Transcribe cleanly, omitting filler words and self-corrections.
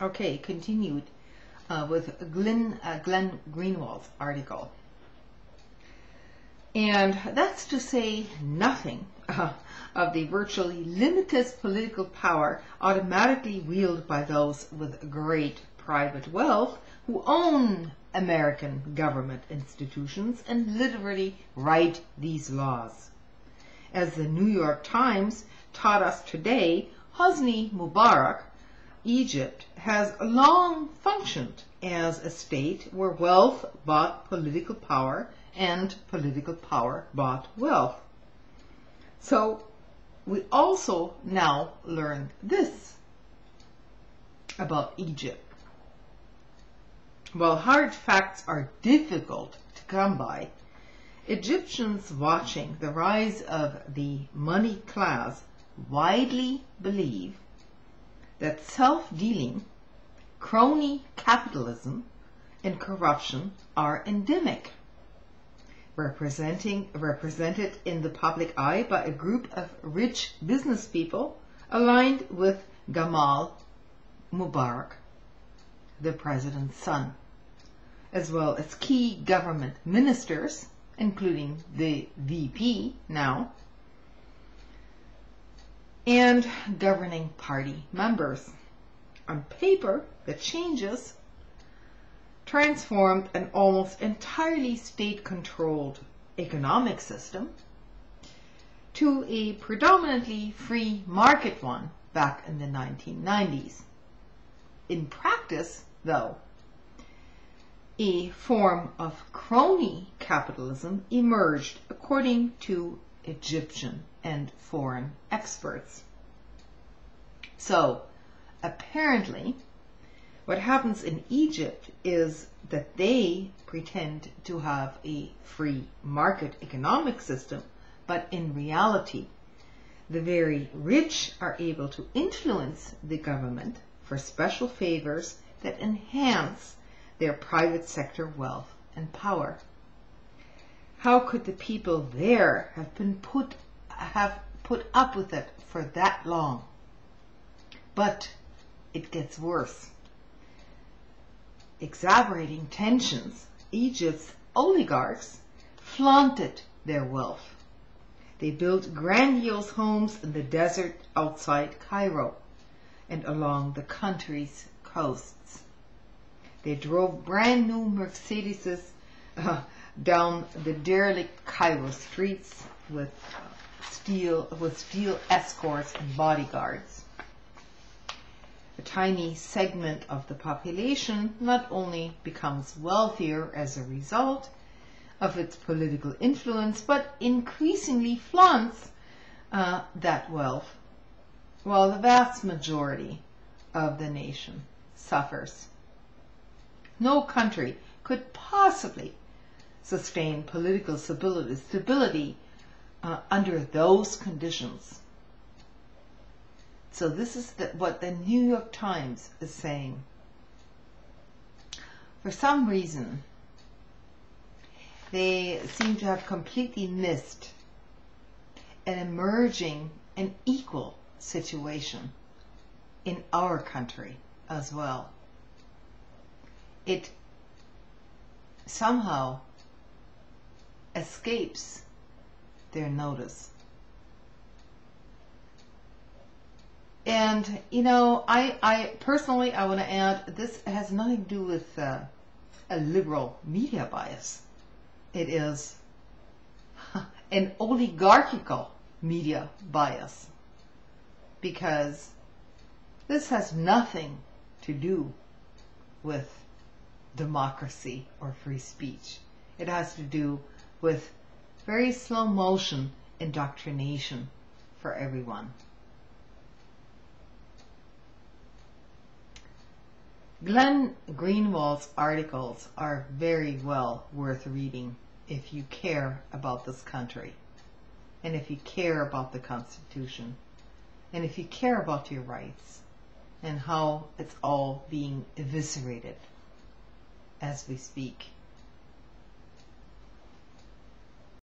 Okay, continued with Glenn Greenwald's article. And that's to say nothing of the virtually limitless political power automatically wielded by those with great private wealth who own American government institutions and literally write these laws. As the New York Times taught us today, Hosni Mubarak, Egypt has long functioned as a state where wealth bought political power and political power bought wealth. So we also now learn this about Egypt. While hard facts are difficult to come by, Egyptians watching the rise of the money class widely believe that self-dealing, crony capitalism, and corruption are endemic, represented in the public eye by a group of rich business people aligned with Gamal Mubarak, the president's son, as well as key government ministers, including the VP now, and governing party members. On paper, the changes transformed an almost entirely state-controlled economic system to a predominantly free market one back in the 1990s. In practice, though, a form of crony capitalism emerged according to Egyptian and foreign experts. So, apparently, what happens in Egypt is that they pretend to have a free market economic system, but in reality, the very rich are able to influence the government for special favors that enhance their private sector wealth and power. How could the people there have put up with it for that long? But it gets worse. Exacerbating tensions, Egypt's oligarchs flaunted their wealth. They built grandiose homes in the desert outside Cairo and along the country's coasts. They drove brand new Mercedeses down the derelict Cairo streets with steel escorts and bodyguards. A tiny segment of the population not only becomes wealthier as a result of its political influence, but increasingly flaunts that wealth, while the vast majority of the nation suffers. No country could possibly sustain political stability under those conditions. So this is what the New York Times is saying. For some reason, they seem to have completely missed an emerging and equal situation in our country as well. It somehow escapes their notice. And, you know, I personally, I want to add, this has nothing to do with a liberal media bias. It is an oligarchical media bias, because this has nothing to do with democracy or free speech. It has to do with very slow motion indoctrination for everyone. Glenn Greenwald's articles are very well worth reading if you care about this country, and if you care about the Constitution, and if you care about your rights, and how it's all being eviscerated as we speak.